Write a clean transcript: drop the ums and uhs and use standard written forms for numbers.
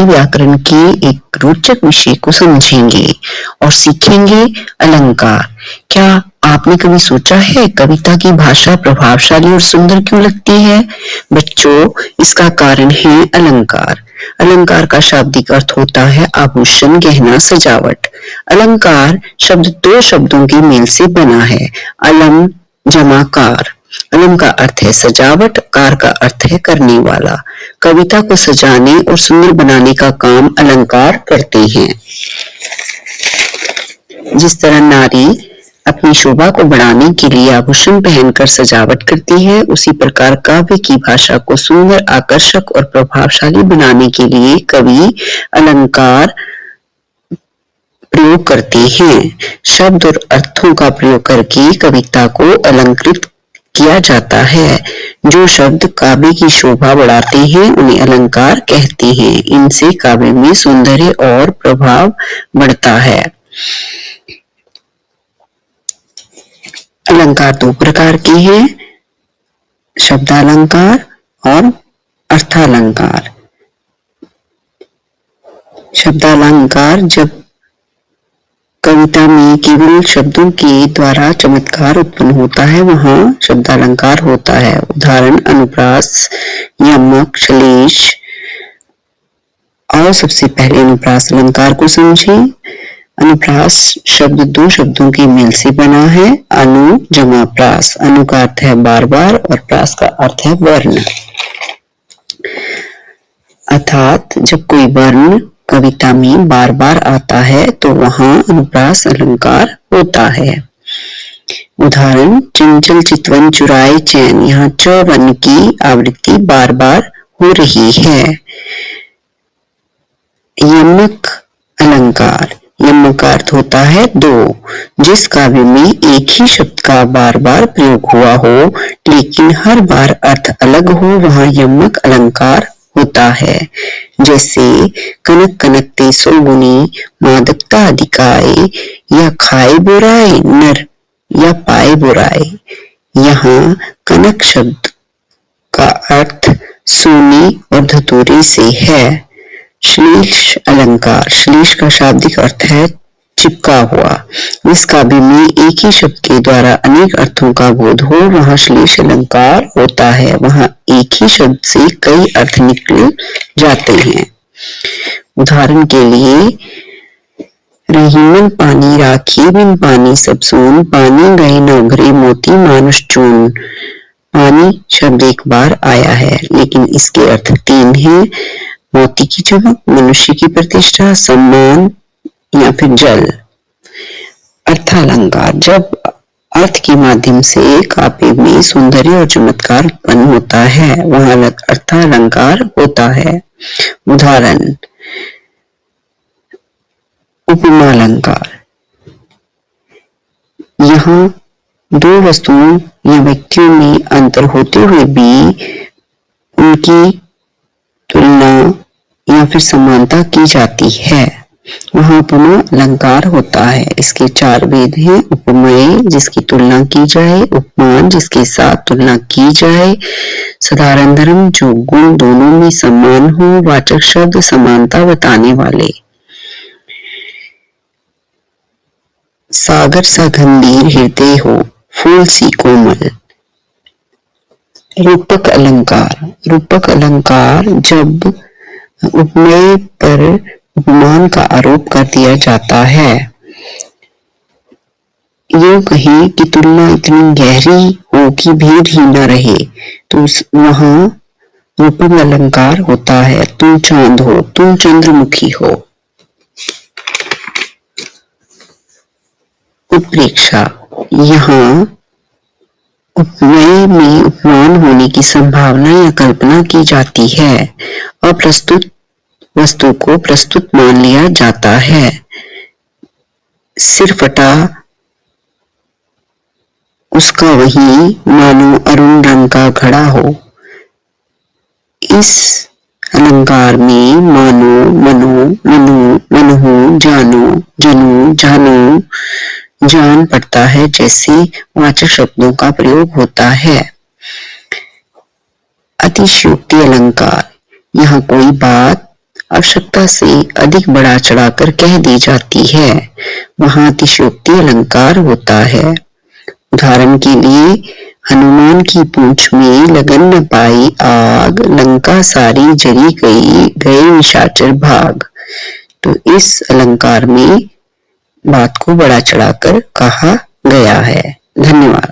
हिंदी व्याकरण के एक रोचक विषय को समझेंगे और सीखेंगे अलंकार। क्या आपने कभी सोचा है कविता की भाषा प्रभावशाली और सुंदर क्यों लगती है? बच्चों, इसका कारण है अलंकार। अलंकार का शाब्दिक अर्थ होता है आभूषण, गहना, सजावट। अलंकार शब्द दो शब्दों के मेल से बना है, अलम जमा कार। अलम का अर्थ है सजावट, कार का अर्थ है करने वाला। कविता को सजाने और सुंदर बनाने का काम अलंकार करते हैं। जिस तरह नारी अपनी शोभा को बढ़ाने के लिए आभूषण पहनकर सजावट करती है, उसी प्रकार काव्य की भाषा को सुंदर, आकर्षक और प्रभावशाली बनाने के लिए कवि अलंकार प्रयोग करते हैं। शब्द और अर्थों का प्रयोग करके कविता को अलंकृत किया जाता है। जो शब्द काव्य की शोभा बढ़ाते हैं उन्हें अलंकार कहते हैं। इनसे काव्य में सौंदर्य और प्रभाव बढ़ता है। अलंकार दो प्रकार के हैं, शब्दालंकार और अर्थालंकार। शब्दालंकार जब कविता में केवल शब्दों के द्वारा चमत्कार उत्पन्न होता है, वहां शब्दालंकार होता है। उदाहरण अनुप्रास, यमक, श्लेष। और सबसे पहले अनुप्रास अलंकार को समझें। अनुप्रास शब्द दो शब्दों के मेल से बना है, अनु जमा प्रास। अनु का अर्थ है बार बार और प्रास का अर्थ है वर्ण। अर्थात जब कोई वर्ण कविता में बार बार आता है तो वहां अनुप्रास अलंकार होता है। उदाहरण चंचल चितवन चुराए चैन। यहाँ च वर्ण की आवृत्ति बार बार हो रही है। यमक अलंकार। यमक का अर्थ होता है दो। जिस काव्य में एक ही शब्द का बार बार प्रयोग हुआ हो लेकिन हर बार अर्थ अलग हो, वहां यमक अलंकार होता है। जैसे कनक कनकते सौगुनी, मादकता अधिकाए, या खाए बुराए नर, या पाए बुराए। यहाँ कनक शब्द का अर्थ सोने और धतूरे से है। श्लेष अलंकार। श्लेष का शाब्दिक अर्थ है चिपका हुआ। इस काव्य में एक ही शब्द के द्वारा अनेक अर्थों का बोध हो, वहां श्लेष अलंकार होता है। वहां एक ही शब्द से कई अर्थ निकल जाते हैं। उदाहरण के लिए रहीमन पानी राखी, बिन पानी सब सून, पानी गए नौघरे मोती मानुष चून। पानी शब्द एक बार आया है लेकिन इसके अर्थ तीन हैं, मोती की चमक, मनुष्य की प्रतिष्ठा, सम्मान या फिर जल। अर्थालंकार। जब अर्थ के माध्यम से काव्य में सौंदर्य और चमत्कार उत्पन्न होता है, वहां अर्थालंकार होता है। उदाहरण उपमा अलंकार। यहाँ दो वस्तुओं या व्यक्तियों में अंतर होते हुए भी उनकी तुलना या फिर समानता की जाती है, वहां उपमा अलंकार होता है। इसके चार भेद हैं, उपमेय जिसकी तुलना की जाए, उपमान जिसके साथ तुलना की जाए, साधारण धर्म जो गुण दोनों में समान हो, वाचक शब्द समानता बताने वाले। सागर सा गंभीर हृदय हो, फूल सी कोमल। रूपक अलंकार। रूपक अलंकार जब उपमेय पर उपमान का आरोप कर दिया जाता है, यूं कहें कि तुलना इतनी गहरी हो कि भेद ही न रहे, तो वहां रूपक अलंकार होता है। तुम चांद हो, तुम चंद्रमुखी हो। उत्प्रेक्षा। यहाँ उपमेय में उपमान होने की संभावना या कल्पना की जाती है। अप्रस्तुत वस्तु को प्रस्तुत मान लिया जाता है। सिर फटा उसका वही मानो अरुण रंग का घड़ा हो। इस अलंकार में मानो, मनो, मनु, मनहु, जानो, जनु, जानो, जान पड़ता है जैसे वाचक शब्दों का प्रयोग होता है। अतिशयोक्ति अलंकार। यहाँ कोई बात आवश्यकता से अधिक बढ़ा चढ़ाकर कह दी जाती है, वहां अतिशयोक्ति अलंकार होता है। उदाहरण के लिए, हनुमान की पूंछ में लगन न पाई आग, लंका सारी जली गई, गए निशाचर भाग। तो इस अलंकार में बात को बढ़ा चढ़ाकर कहा गया है। धन्यवाद।